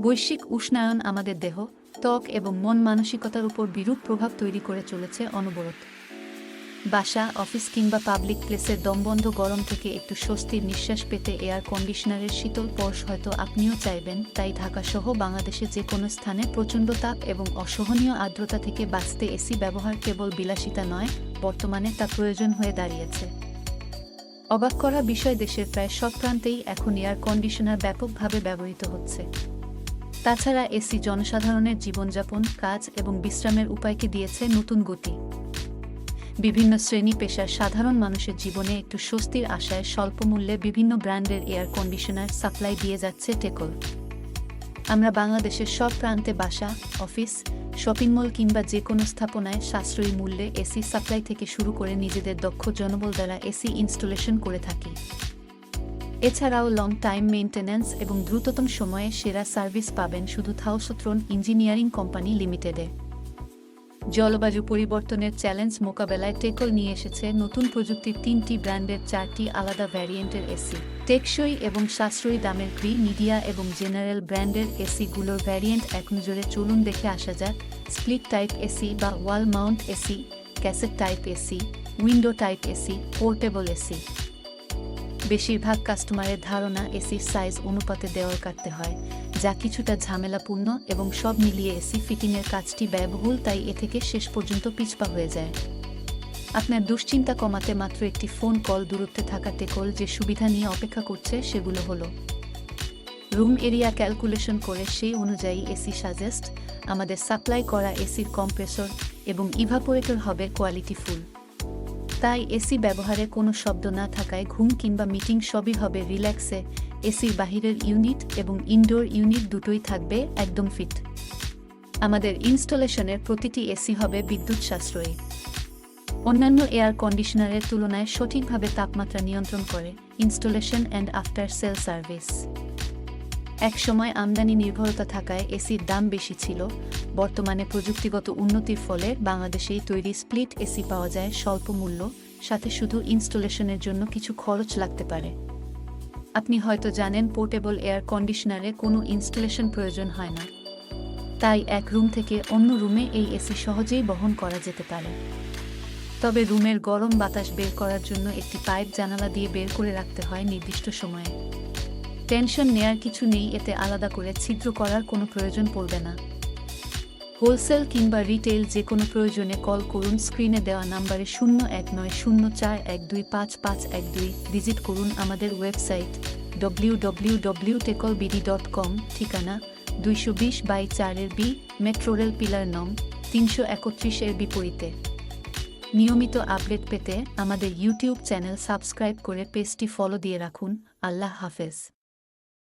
বৈশ্বিক উষ্ণায়ন আমাদের দেহ, ত্বক এবং মন মানসিকতার উপর বিরূপ প্রভাব তৈরি করে চলেছে অনবরত। বাসা, অফিস কিংবা পাবলিক প্লেসের দমবন্ধ গরম থেকে একটু স্বস্তির নিঃশ্বাস পেতে এয়ার কন্ডিশনারের শীতল স্পর্শ হয়তো আপনিও চাইবেন। তাই ঢাকাসহ বাংলাদেশে যে কোনো স্থানে প্রচণ্ড তাপ এবং অসহনীয় আর্দ্রতা থেকে বাঁচতে এসি ব্যবহার কেবল বিলাসিতা নয়, বর্তমানে তা প্রয়োজন হয়ে দাঁড়িয়েছে। অবাক করা বিষয়, দেশের প্রায় সব প্রান্তেই এখন এয়ার কন্ডিশনার ব্যাপকভাবে ব্যবহৃত হচ্ছে। তাছাড়া এসি জনসাধারণের জীবনযাপন, কাজ এবং বিশ্রামের উপায়কে দিয়েছে নতুন গতি। বিভিন্ন শ্রেণী পেশার সাধারণ মানুষের জীবনে একটু স্বস্তির আশায় স্বল্পমূল্যে বিভিন্ন ব্র্যান্ডের এয়ার কন্ডিশনার সাপ্লাই দিয়ে যাচ্ছে টেকল। আমরা বাংলাদেশের সব প্রান্তে বাসা, অফিস, শপিং মল কিংবা যে কোনো স্থাপনায় সাশ্রয়ী মূল্যে এসি সাপ্লাই থেকে শুরু করে নিজেদের দক্ষ জনবল দ্বারা এসি ইনস্টলেশন করে থাকি। এছাড়াও লং টাইম মেইনটেন্যান্স এবং দ্রুততম সময়ে সেরা সার্ভিস পাবেন শুধু থাউসত্রন ইঞ্জিনিয়ারিং কোম্পানি লিমিটেডে। জলবায়ু পরিবর্তনের চ্যালেঞ্জ মোকাবেলায় টেকল নিয়ে এসেছে নতুন প্রযুক্তির 3টি ব্র্যান্ডের 4টি আলাদা ভ্যারিয়েন্টের এসি। টেকসই এবং সাশ্রয়ী দামের গ্রি, মিডিয়া এবং জেনারেল ব্র্যান্ডের এসিগুলোর ভ্যারিয়েন্ট এক নজরে চলুন দেখে আসা যাক। স্প্লিট টাইপ এসি বা wall mount AC, cassette type AC, window type AC, portable AC. বেশিরভাগ কাস্টমারের ধারণা এসির সাইজ অনুপাতে দেওয়াল কাটতে হয়, যা কিছুটা ঝামেলাপূর্ণ এবং সব মিলিয়ে এসি ফিটিংয়ের কাজটি ব্যয়বহুল, তাই এ থেকে শেষ পর্যন্ত পিছপা হয়ে যায়। আপনার দুশ্চিন্তা কমাতে মাত্র একটি ফোন কল দূরত্বে থাকা টেকল যে সুবিধা নিয়ে অপেক্ষা করছে সেগুলো হলো: রুম এরিয়া ক্যালকুলেশন করে সেই অনুযায়ী এসি সাজেস্ট, আমাদের সাপ্লাই করা এসির কম্প্রেসর এবং ইভাপোরেটর হবে কোয়ালিটি ফুল। তাই এসি ব্যবহারে কোনো শব্দ না থাকায় ঘুম কিংবা মিটিং সবই হবে রিল্যাক্সে। এসির বাহিরের ইউনিট এবং ইনডোর ইউনিট দুটোই থাকবে একদম ফিট। আমাদের ইনস্টলেশনের প্রতিটি এসি হবে বিদ্যুৎ সাশ্রয়ী। অন্যান্য এয়ার কন্ডিশনারের তুলনায় সঠিকভাবে তাপমাত্রা নিয়ন্ত্রণ করে। Installation and after sale service. একসময় আমদানি নির্ভরতা থাকায় এসির দাম বেশি ছিল, বর্তমানে প্রযুক্তিগত উন্নতির ফলে বাংলাদেশেই তৈরি স্প্লিট এসি পাওয়া যায় স্বল্প মূল্য, সাথে শুধু ইনস্টলেশনের জন্য কিছু খরচ লাগতে পারে। আপনি হয়তো জানেন পোর্টেবল এয়ার কন্ডিশনারে কোনো ইনস্টলেশন প্রয়োজন হয় না, তাই এক রুম থেকে অন্য রুমে এই এসি সহজেই বহন করা যেতে পারে। তবে রুমের গরম বাতাস বের করার জন্য একটি পাইপ জানালা দিয়ে বের করে রাখতে হয় নির্দিষ্ট সময়ে। টেনশন নেয়ার কিছু নেই, এতে আলাদা করে ছিদ্র করার কোনো প্রয়োজন পড়বে না। হোলসেল কিংবা রিটেইল যে কোনো প্রয়োজনে কল করুন স্ক্রিনে দেওয়া নম্বরে 01904125512, ভিজিট করুন আমাদের ওয়েবসাইট www.tecolbd.com। ঠিকানা 220/4 বি, মেট্রো রেল পিলার নং 331 এর বিপরীতে। নিয়মিত আপডেট পেতে আমাদের ইউটিউব চ্যানেল সাবস্ক্রাইব করে পেজটি ফলো দিয়ে রাখুন। আল্লাহ হাফেজ।